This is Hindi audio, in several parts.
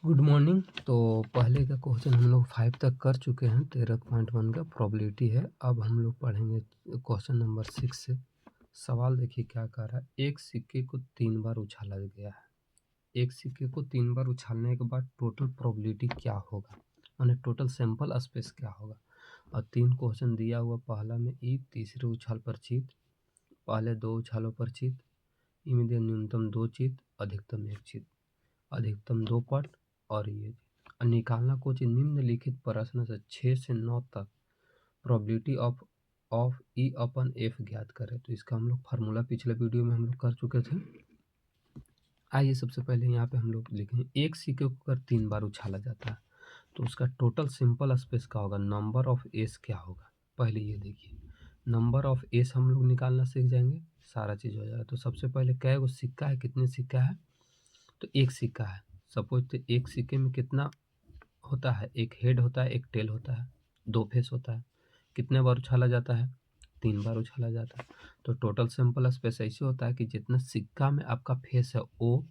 Good morning. तो पहले का क्वेश्चन हम लोग 5 तक कर चुके हैं। 13.1 का प्रोबेबिलिटी है। अब हम लोग पढ़ेंगे क्वेश्चन नंबर 6 से। सवाल देखिए क्या कह रहा है। एक सिक्के को 3 बार उछाला गया है। एक सिक्के को 3 बार उछालने के बाद टोटल प्रोबेबिलिटी क्या होगा, यानी टोटल सैंपल स्पेस क्या होगा। और 3 क्वेश्चन दिया हुआ। पहला में ई, तीसरे उछाल पर चित, पहले 2 उछालों पर चित, ई में दिया न्यूनतम 2 चित, अधिकतम 1 चित, अधिकतम 2 पट और ये निकालना कुछ निम्नलिखित प्रश्न से 6 से 9 तक probability of E upon F ज्ञात करें। तो इसका हम लोग फार्मूला पिछले वीडियो में हम लोग कर चुके थे। आइए सबसे पहले यहाँ पे हम लोग लिखें, एक सिक्के को अगर 3 बार उछाला जाता है तो उसका टोटल सिंपल स्पेस क्या होगा, नंबर ऑफ एस क्या होगा। पहले ये देखिए, नंबर ऑफ एस हम लोग निकालना सीख जाएंगे, सारा चीज़ हो जाएगा। तो सबसे पहले क्या है, वो सिक्का है, कितने सिक्का है, तो एक सिक्का है। सपोज तो एक सिक्के में कितना होता है, एक हेड होता है, एक टेल होता है, 2 फेस होता है। कितने बार उछाला जाता है, 3 बार उछाला जाता है। तो टोटल सैंपल स्पेस ऐसे होता है कि जितना सिक्का में आपका फेस है ओ,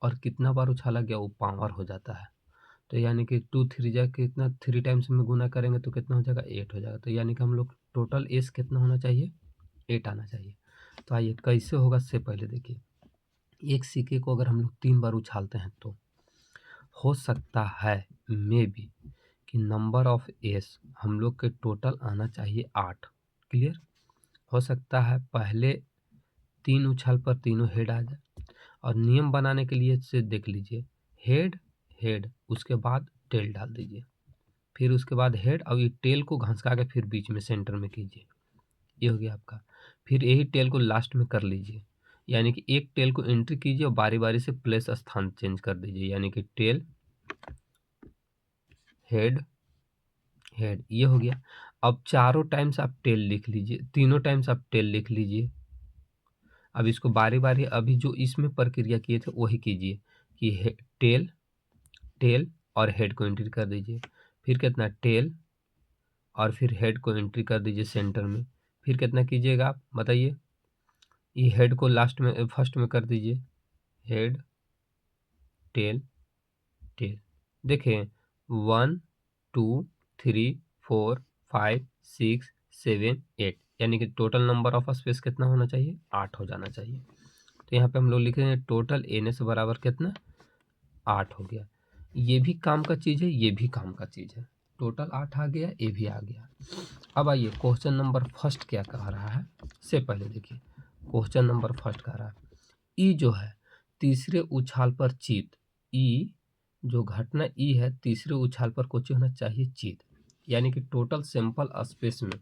और कितना बार उछाला गया वो पावर हो जाता है। तो यानी कि 2 3 जा कितना 3 टाइम्स में गुना करेंगे तो कितना हो जाएगा, 8 हो जाएगा। तो यानी कि हम लोग टोटल एस कितना होना चाहिए, 8 आना चाहिए। तो आइए कैसे होगा, से पहले देखिए, एक सिक्के को अगर हम लोग 3 बार उछालते हैं तो हो सकता है मे बी कि नंबर ऑफ एस हम लोग के टोटल आना चाहिए 8। क्लियर। हो सकता है पहले 3 उछाल पर तीनों हेड आ जाए, और नियम बनाने के लिए से देख लीजिए, हेड हेड उसके बाद टेल डाल दीजिए, फिर उसके बाद हेड, और ये टेल को घसका के फिर बीच में सेंटर में कीजिए, ये हो गया आपका। फिर यही टेल को लास्ट में कर लीजिए, यानी कि एक टेल को एंट्री कीजिए और बारी बारी से प्लेस स्थान चेंज कर दीजिए, यानी कि टेल हेड हेड, ये हो गया। अब चारों टाइम्स आप टेल लिख लीजिए, तीनों टाइम्स आप टेल लिख लीजिए। अब इसको बारी बारी अभी जो इसमें प्रक्रिया किए थे वही कीजिए कि टेल टेल और हेड को एंट्री कर दीजिए, फिर कितना टेल और फिर हेड को एंट्री कर दीजिए सेंटर में, फिर कितना कीजिएगा आप बताइए। ये हेड को लास्ट में फर्स्ट में कर दीजिए, हेड टेल टेल। देखें 1 2 3 4 5 6 7 8, यानी कि टोटल नंबर ऑफ स्पेस कितना होना चाहिए, 8 हो जाना चाहिए। तो यहाँ पे हम लोग लिखेंगे टोटल एन एस बराबर कितना, 8 हो गया। ये भी काम का चीज़ है, ये भी काम का चीज़ है। टोटल 8 आ गया, ये भी आ गया। अब आइए क्वेश्चन नंबर फर्स्ट क्या कह रहा है, से पहले देखिए क्वेश्चन नंबर फर्स्ट कह रहा है, ई जो है तीसरे उछाल पर चित, ई जो घटना ई है तीसरे उछाल पर कुछ होना चाहिए चित, यानी कि टोटल सैंपल स्पेस में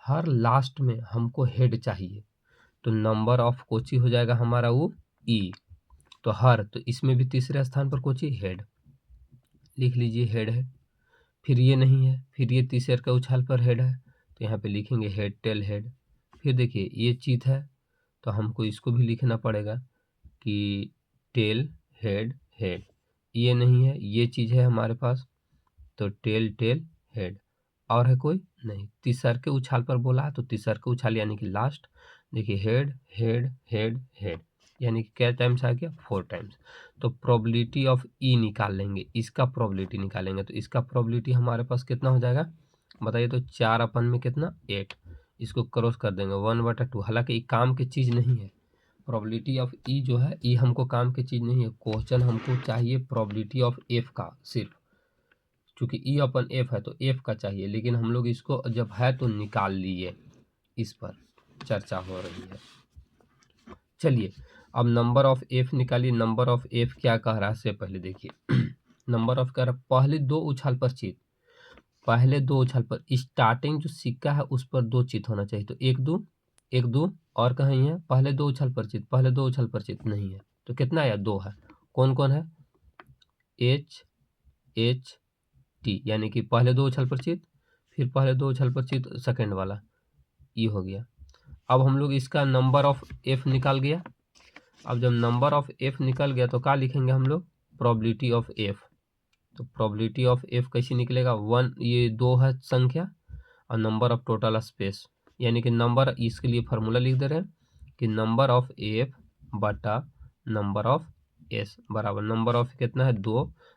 हर लास्ट में हमको हेड चाहिए। तो नंबर ऑफ कोची हो जाएगा हमारा वो ई, तो हर, तो इसमें भी तीसरे स्थान पर कोची हेड लिख लीजिए, हेड है। फिर ये नहीं है, फिर ये तीसरे का उछाल पर हेड है, तो यहाँ पे लिखेंगे हेड टेल हेड। फिर देखिए ये चीत है, तो हमको इसको भी लिखना पड़ेगा कि टेल हेड हेड। ये नहीं है, ये चीज़ है हमारे पास, तो टेल टेल हेड। और है कोई नहीं, तीसर के उछाल पर बोला है तो तीसर के उछाल यानी कि लास्ट। देखिए हेड हेड हेड हेड, यानी कि क्या टाइम्स आ गया, 4 टाइम्स। तो प्रोबेबिलिटी ऑफ ई निकाल लेंगे, इसका प्रोबेबिलिटी निकालेंगे, तो इसका प्रोबेबिलिटी हमारे पास कितना हो जाएगा बताइए। तो 4 अपन में कितना 8, इसको क्रॉस कर देंगे 1/2। हालांकि ये काम की चीज़ नहीं है, प्रोबेबिलिटी ऑफ ई जो है ये हमको काम की चीज़ नहीं है। क्वेश्चन हमको चाहिए प्रोबेबिलिटी ऑफ एफ का सिर्फ, चूँकि ई अपन एफ है तो एफ का चाहिए, लेकिन हम लोग इसको जब है तो निकाल लिए, इस पर चर्चा हो रही है। चलिए अब नंबर ऑफ एफ निकालिए। नंबर ऑफ एफ क्या कह रहा है, से पहले देखिए नंबर ऑफ कह रहा है पहले 2 उछाल पर चित, पहले 2 उछाल पर स्टार्टिंग जो सिक्का है उस पर 2 चित होना चाहिए। तो 1 2 और कहीं है, पहले 2 उछाल पर चित, पहले 2 उछाल पर चित नहीं है, तो कितना आया 2 है। कौन कौन है, एच एच टी, यानी कि पहले 2 उछाल पर चित, फिर पहले 2 उछाल पर चित सेकेंड वाला, ये हो गया। अब हम लोग इसका नंबर ऑफ एफ निकाल गया। अब जब नंबर ऑफ एफ निकल गया तो क्या लिखेंगे हम लोग, प्रोबेबिलिटी ऑफ एफ। तो प्रोबेबिलिटी ऑफ एफ कैसे निकलेगा, 1, ये 2 है संख्या, और नंबर ऑफ टोटल स्पेस, यानी कि नंबर, इसके लिए फार्मूला लिख दे रहे हैं कि नंबर ऑफ एफ बटा नंबर ऑफ एस बराबर नंबर ऑफ कितना है 2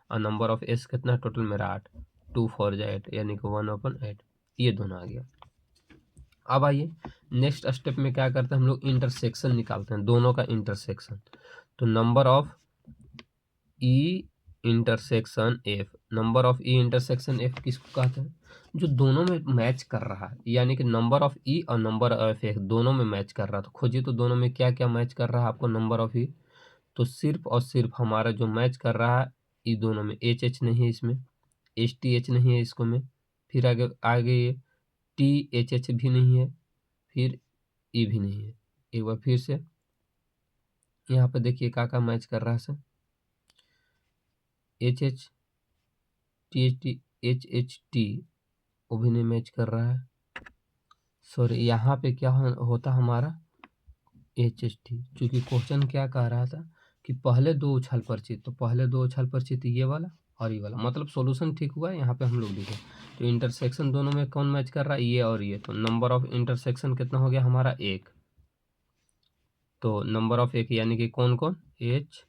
और नंबर ऑफ एस कितना है टोटल मेरा 8, 2 4 जा 8 यानी कि 1/8, ये दोनों आ गया। अब आइए नेक्स्ट स्टेप में क्या करते हैं हम लोग इंटरसेक्शन निकालते हैं, दोनों का इंटरसेक्शन। तो number of E intersection F, number of E intersection F किसको कहते हैं, जो दोनों में मैच कर रहा है, यानी कि नंबर ऑफ ई और नंबर ऑफ एफ दोनों में मैच कर रहा है। तो खोजिए तो दोनों में क्या क्या मैच कर रहा है आपको नंबर ऑफ ई, तो सिर्फ और सिर्फ हमारा जो मैच कर रहा है ई दोनों में एच एच नहीं है, इसमें एच टी एच नहीं है इसको में, फिर आगे आगे ये टी एच एच भी नहीं है, फिर ई भी नहीं है। एक बार फिर से यहाँ पे देखिए क्या मैच कर रहा है sir, H H T H H T वो भी नहीं मैच कर रहा है। सॉरी यहाँ पे क्या होता हमारा एच एच टी, चूँकि क्वेश्चन क्या कह रहा था कि पहले दो उछाल परिचित, तो पहले दो उछाल परिचित ये वाला और ये वाला, मतलब सॉल्यूशन ठीक हुआ है। यहाँ पे हम लोग लिखे तो इंटरसेक्शन दोनों में कौन मैच कर रहा है, ये और ये, तो नंबर ऑफ इंटरसेक्शन कितना हो गया हमारा 1। तो नंबर ऑफ 1 यानी कि कौन कौन एच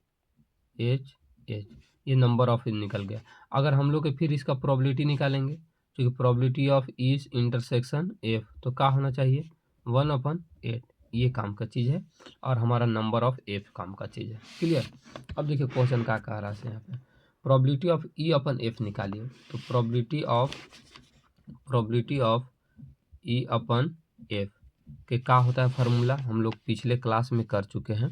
एच एच, ये नंबर ऑफ निकल गया। अगर हम लोग फिर इसका प्रोबेबिलिटी निकालेंगे, क्योंकि probability of each intersection F तो क्या होना चाहिए 1/8, ये काम का चीज़ है, और हमारा नंबर ऑफ एफ काम का चीज़ है। क्लियर। अब देखिए क्वेश्चन क्या कह रहा है यहाँ पे, probability of E upon F निकालिए। तो probability of E upon F के क्या होता है फार्मूला, हम लोग पिछले क्लास में कर चुके हैं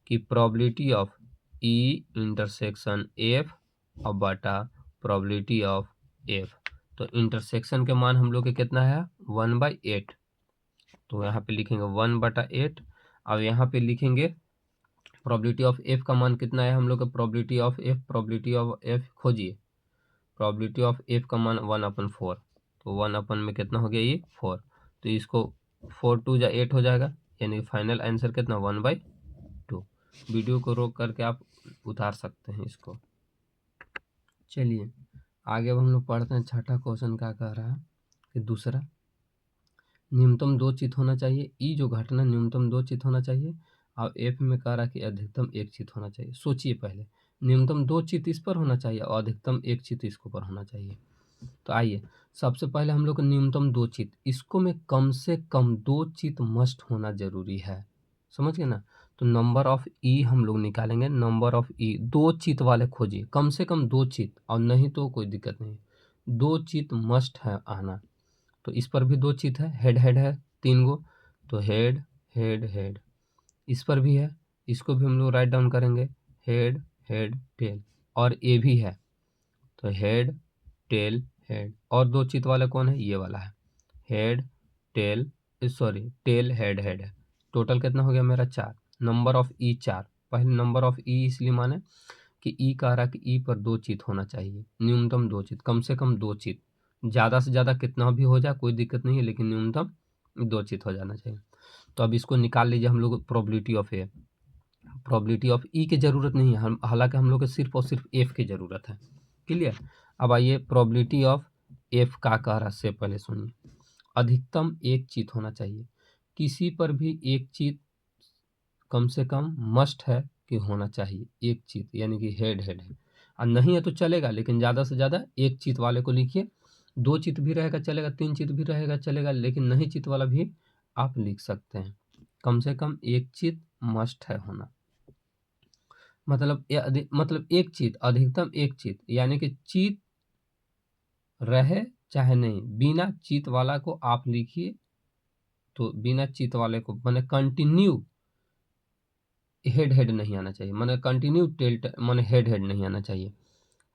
कि probability of E intersection F और बटा प्रोबेबिलिटी ऑफ एफ। तो इंटरसेक्शन के मान हम लोग के कितना है 1/8, तो यहाँ पे लिखेंगे 1/8। अब यहाँ पे लिखेंगे प्रोबेबिलिटी ऑफ एफ का मान कितना है हम लोग का, प्रोबेबिलिटी ऑफ एफ खोजिए। प्रोबेबिलिटी ऑफ एफ का मान 1/4, तो 1 में कितना हो गया ये 4, तो इसको 4 2 जा 8 हो जाएगा, यानी फाइनल आंसर कितना 1/2। वीडियो को रोक करके आप उतार सकते हैं इसको। चलिए आगे अब हम लोग पढ़ते हैं, छठा क्वेश्चन क्या कह रहा है कि दूसरा, न्यूनतम 2 चित होना चाहिए, ई जो घटना न्यूनतम 2 चित होना चाहिए, और एफ में कह रहा है कि अधिकतम 1 चित होना चाहिए। सोचिए पहले, न्यूनतम 2 चित इस पर होना चाहिए और अधिकतम 1 चित इसको पर होना चाहिए। तो आइए सबसे पहले हम लोग को न्यूनतम 2 चित, इसको में कम से कम 2 चित मस्ट होना जरूरी है, समझ गए ना। तो नंबर ऑफ ई हम लोग निकालेंगे, नंबर ऑफ ई 2 चित वाले खोजिए, कम से कम 2 चित, और नहीं तो कोई दिक्कत नहीं, 2 चित मस्ट है आना। तो इस पर भी 2 चित है, हेड हेड है 3 गो, तो हेड हेड हेड, इस पर भी है, इसको भी हम लोग राइट डाउन करेंगे, हेड हेड टेल, और ए भी है, तो हेड टेल हेड, और 2 चित वाला कौन है, ये वाला है, head tail, sorry tell head head है। टोटल कितना हो गया मेरा 4, नंबर ऑफ ई 4। पहले नंबर ऑफ ई इसलिए माने कि ई कह रहा कि ई पर 2 चित होना चाहिए, न्यूनतम 2 चित, कम से कम 2 चित, ज़्यादा से ज़्यादा कितना भी हो जाए कोई दिक्कत नहीं है, लेकिन न्यूनतम 2 चित हो जाना चाहिए। तो अब इसको निकाल लीजिए हम लोग probability of A, probability of E की ज़रूरत नहीं है, हम हालांकि हम लोग को सिर्फ और सिर्फ एफ की ज़रूरत है। क्लियर। अब आइए प्रोबेबिलिटी ऑफ एफ का कह रहा से पहले सुनिए, अधिकतम 1 चित होना चाहिए, किसी पर भी 1 चित कम से कम मस्ट है कि होना चाहिए, 1 चित यानी कि हेड हेड है, और नहीं है तो चलेगा, लेकिन ज़्यादा से ज़्यादा 1 चित वाले को लिखिए। 2 चित भी रहेगा चलेगा, 3 चित भी रहेगा चलेगा, लेकिन नहीं चित वाला भी आप लिख सकते हैं। कम से कम 1 चित मस्ट है होना, मतलब मतलब 1 चित, अधिकतम 1 चित, यानी कि चित रहे चाहे नहीं, बिना चित वाला को आप लिखिए। तो बिना चित वाले को मैंने कंटिन्यू हेड हेड नहीं आना चाहिए, मैंने कंटिन्यू टेल मैंने हेड हेड नहीं आना चाहिए,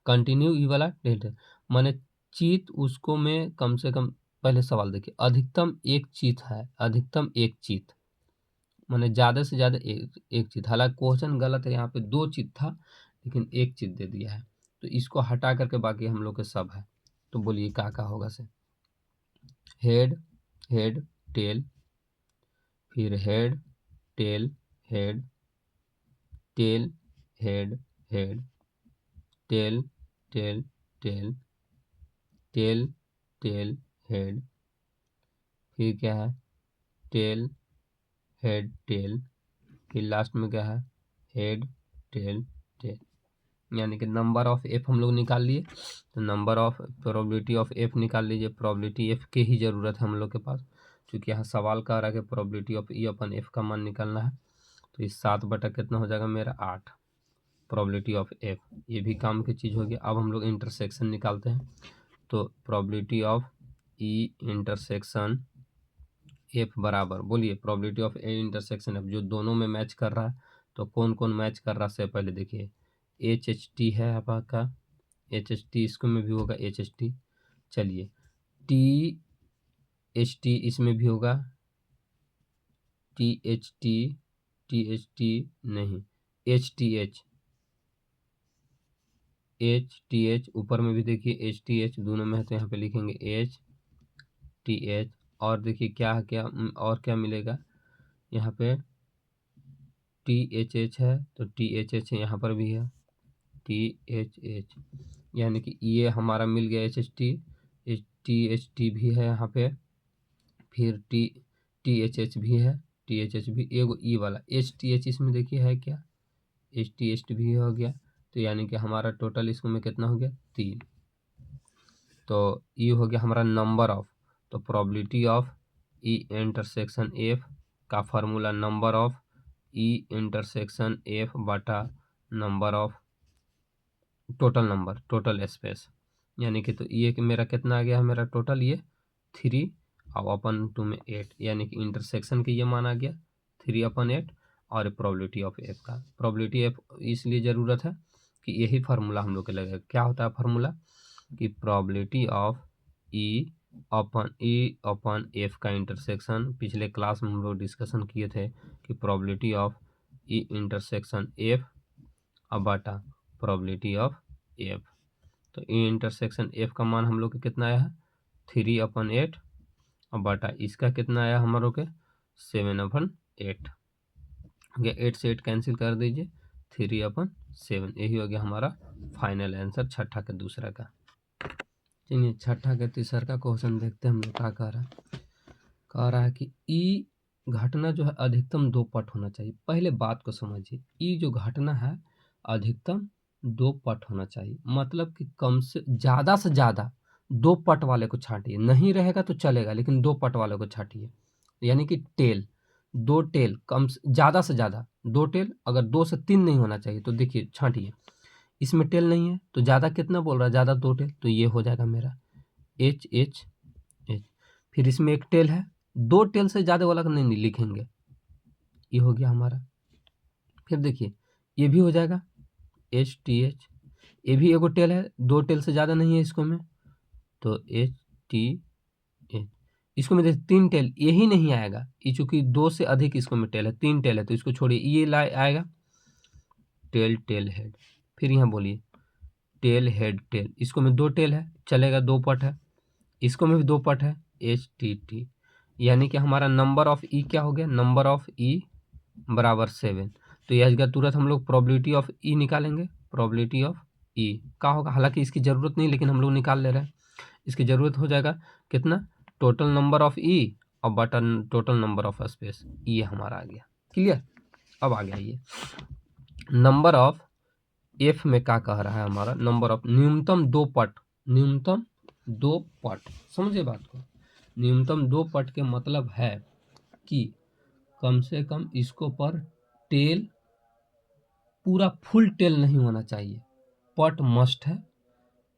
कंटिन्यू ई वाला टेल मैंने चित उसको में कम से कम, पहले सवाल देखिए, अधिकतम 1 चित है, अधिकतम 1 चित मैंने ज़्यादा से ज़्यादा एक चित, हालांकि क्वेश्चन गलत है, यहाँ पे 2 चित था लेकिन 1 चित दे दिया है, तो इसको हटा करके बाकी हम लोग के सब है। तो बोलिए क्या होगा से, हेड हेड टेल, फिर head tail head, tail head head, tail tail tail, tail tail head, फिर क्या है टेल हेड टेल, फिर लास्ट में क्या है हेड टेल टेल, यानी कि नंबर ऑफ एफ हम लोग निकाल लिए। तो number of probability of F निकाल लीजिए। प्रोबेबिलिटी एफ की ही ज़रूरत है हम लोग के पास, क्योंकि यहाँ सवाल कह रहा है कि probability of E upon F का मान निकालना है। तो इस 7 बटा कितना हो जाएगा मेरा 8 प्रोबेबिलिटी ऑफ एफ, ये भी काम की चीज़ होगी। अब हम लोग इंटरसेक्शन निकालते हैं। तो probability of E intersection F बराबर, बोलिए probability of A intersection F, जो दोनों में मैच कर रहा है। तो कौन कौन मैच कर रहा है से पहले देखिए, एच एच टी है आपका, एच एच टी इसको में भी होगा एच एच टी। चलिए टी एच टी इसमें भी होगा, टी एच टी नहीं, एच टी एच ऊपर में भी देखिए एच टी एच दोनों में है, तो यहाँ पे लिखेंगे एच टी एच। और देखिए क्या है, क्या और क्या मिलेगा यहाँ पे, टी एच एच है तो टी एच एच यहाँ पर भी है टी एच एच, यानी कि ये हमारा मिल गया एच एच टी भी है यहाँ पे, फिर टी एच एच भी है, टी एच एच भी, एगो ई वाला एच टी एच इसमें देखिए है क्या, एच टी एच भी हो गया। तो यानी कि हमारा टोटल इसको में कितना हो गया 3। तो ये हो गया हमारा नंबर ऑफ, तो probability of E intersection F का formula number of E intersection F बटा number of total number, total space, यानी कि तो ये कि मेरा कितना आ गया है, मेरा टोटल ये 3 और अपन 2 में 8, यानी कि इंटरसेक्शन की ये मान आ गया 3/8। और प्रोबेबिलिटी ऑफ एफ का, प्रोबेबिलिटी एफ इसलिए ज़रूरत है कि यही फार्मूला हम लोग के लगेगा। क्या होता है फार्मूला, कि probability of E upon F का इंटरसेक्शन, पिछले क्लास में हम लोग डिस्कशन किए थे कि probability of E intersection F अब बटा प्रोबेबिलिटी ऑफ एफ। तो ई इंटरसेक्शन एफ का मान हम लोग के कितना आया है 3/8 और बटा इसका कितना आया हम लोग के 7/8 हो गया। 8 से 8 कैंसिल कर दीजिए, 3/7, यही हो गया हमारा फाइनल आंसर छठा के दूसरा का। चलिए छठा के तीसरा का क्वेश्चन देखते हैं हम लोग क्या कह रहा है कि ई घटना जो है अधिकतम 2 पट होना चाहिए। पहले बात को समझिए, ई जो घटना है अधिकतम 2 पट होना चाहिए, मतलब कि कम से ज़्यादा 2 पट वाले को छांटिए, नहीं रहेगा तो चलेगा लेकिन 2 पट वाले को छांटिए। यानी कि टेल, 2 टेल कम से ज़्यादा 2 टेल, अगर 2 से 3 नहीं होना चाहिए तो देखिए छांटिए, इसमें टेल नहीं है तो ज़्यादा कितना बोल रहा है, ज़्यादा 2 टेल, तो ये हो जाएगा मेरा एच एच एच। फिर इसमें एक टेल है, 2 टेल से ज़्यादा वाला का नहीं लिखेंगे, ये हो गया हमारा। फिर देखिए ये भी हो जाएगा एच टी एच, ये भी एगो टेल है, 2 टेल से ज़्यादा नहीं है इसको में, तो एच टी एच। इसको में देखिए 3 टेल, यही नहीं आएगा, ये चूंकि 2 से अधिक इसको में टेल है, 3 टेल है तो इसको छोड़िए, ये आएगा टेल हेड। फिर यहाँ बोलिए टेल हेड टेल, इसको में 2 टेल है चलेगा, 2 पट है, इसको में भी 2 पट है एच टी टी, यानी कि हमारा नंबर ऑफ ई क्या हो गया, नंबर ऑफ ई बराबर 7। तो यह जगह तुरंत हम लोग प्रोबेबिलिटी ऑफ ई निकालेंगे, प्रोबेबिलिटी ऑफ ई क्या होगा, हालांकि इसकी ज़रूरत नहीं लेकिन हम लोग निकाल ले रहे हैं, इसकी ज़रूरत हो जाएगा कितना, टोटल नंबर ऑफ ई और button total number of space, ये हमारा आ गया क्लियर। अब आ गया ये नंबर ऑफ एफ में क्या कह रहा है हमारा, नंबर ऑफ न्यूनतम 2 पट, न्यूनतम 2 पट, समझे बात को, न्यूनतम 2 पट के मतलब है कि कम से कम इसको पर टेल पूरा फुल टेल नहीं होना चाहिए, पट मस्ट है,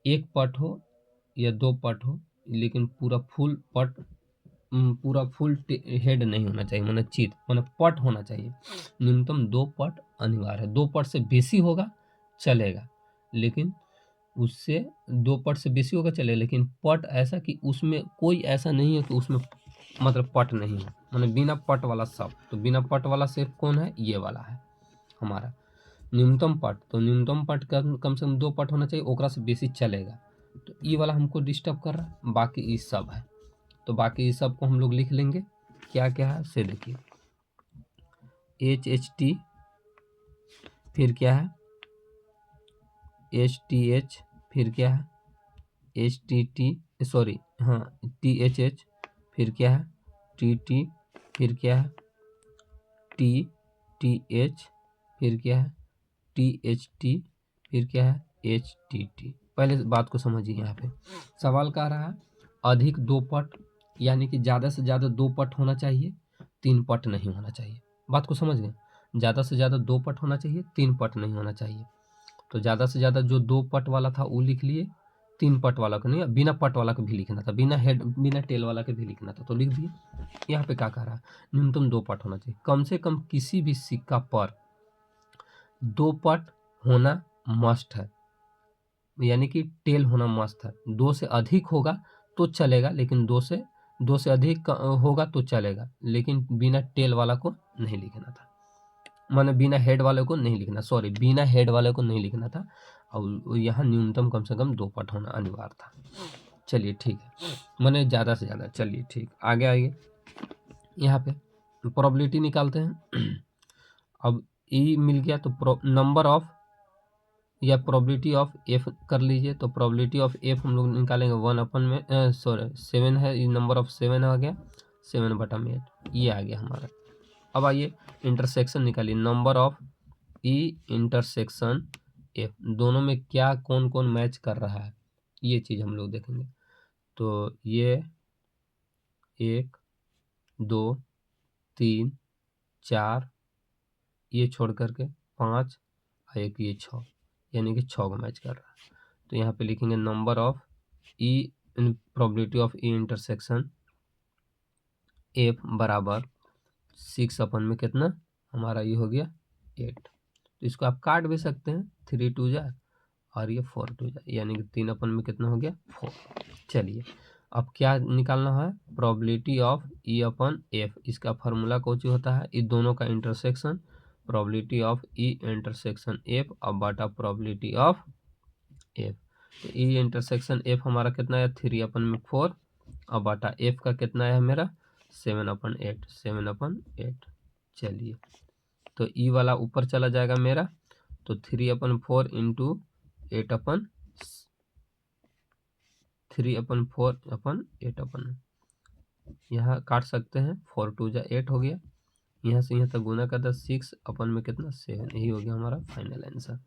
1 पट हो या 2 पट हो, लेकिन पूरा फुल पट, पूरा फुल हेड नहीं होना चाहिए, माने चित माने पट होना चाहिए। न्यूनतम 2 पट अनिवार्य है, 2 पट से बेसी होगा चलेगा, लेकिन उससे 2 पट से बेसी होगा चलेगा, लेकिन पट ऐसा कि उसमें कोई ऐसा नहीं है कि उसमें मतलब पट नहीं है, माने बिना पट वाला सब। तो बिना पट वाला सिर्फ कौन है, ये वाला है हमारा न्यूनतम पट। तो न्यूनतम पट कम से कम 2 पट होना चाहिए, ओकरा से बेसी चलेगा। तो ये वाला हमको डिस्टर्ब कर रहा है, बाकी ये सब है। तो बाकी ये सब को हम लोग लिख लेंगे, क्या क्या है से देखिए, एच एच टी, फिर क्या है एच टी एच, फिर क्या है एच टी टी, सॉरी हाँ टी एच एच, फिर क्या है टी टी, फिर क्या है टी टी एच, फिर क्या है THT फिर क्या है HTT। पहले बात को समझिए, यहाँ पे सवाल कह रहा है अधिक 2 पट, यानी कि ज़्यादा से ज़्यादा 2 पट होना चाहिए, 3 पट नहीं होना चाहिए। बात को समझ गए, ज़्यादा से ज़्यादा 2 पट होना चाहिए, 3 पट नहीं होना चाहिए। तो ज़्यादा से ज़्यादा जो 2 पट वाला था वो लिख लिए, 3 पट वाला को नहीं, बिना पट वाला को भी लिखना था, बिना हेड बिना टेल वाला के भी लिखना था, तो लिख दिए। यहाँ पे क्या कह रहा है, न्यूनतम 2 पट होना चाहिए, कम से कम किसी भी सिक्का पर 2 पट होना मस्ट है, यानी कि टेल होना मस्त है। 2 से अधिक होगा तो चलेगा, लेकिन 2 से अधिक होगा तो चलेगा, लेकिन बिना टेल वाला को नहीं लिखना था, माने बिना हेड वाले को नहीं लिखना, सॉरी बिना हेड वाले को नहीं लिखना था। और यहाँ न्यूनतम कम से कम 2 पट होना अनिवार्य था। चलिए ठीक है, माने ज़्यादा से ज़्यादा। चलिए ठीक, आगे आइए, यहाँ पे प्रोबेबिलिटी निकालते हैं। अब ई मिल गया तो नंबर ऑफ या प्रोबेबिलिटी ऑफ एफ कर लीजिए, तो प्रोबेबिलिटी ऑफ एफ हम लोग निकालेंगे 1 में सॉरी 7 है, ये नंबर ऑफ 7 आ गया, 7/8 ये आ गया हमारा। अब आइए इंटरसेक्शन निकालिए, number of E intersection F, दोनों में क्या कौन कौन मैच कर रहा है ये चीज़ हम लोग देखेंगे। तो ये 1 2 3 4 ये छोड़ करके 5 और एक ये 6, यानी कि 6 को मैच कर रहा है। तो यहाँ पे लिखेंगे number of E in probability of E intersection F बराबर 6 अपन में कितना हमारा ये हो गया 8। तो इसको आप काट भी सकते हैं, 3 2 जा और ये 4 2 जा, यानी कि 3 अपन में कितना हो गया 4। चलिए अब क्या निकालना है, probability of E upon F, इसका फार्मूला कौन सी होता है, इन दोनों का intersection, probability of E intersection F अब बाटा प्रोबेबिलिटी ऑफ एफ। तो ई इंटरसेक्शन एफ हमारा कितना है 3 अपन में 4 और बाटा एफ का कितना है मेरा 7/8, 7/8। चलिए तो ई वाला ऊपर चला जाएगा मेरा, तो 3/4 इंटू 8 3/4/8 यहाँ काट सकते हैं, 4 2 जा 8 हो गया, यहाँ से यहाँ तक गुना कर दे 6 अपन में कितना 7, यही हो गया हमारा फाइनल आंसर।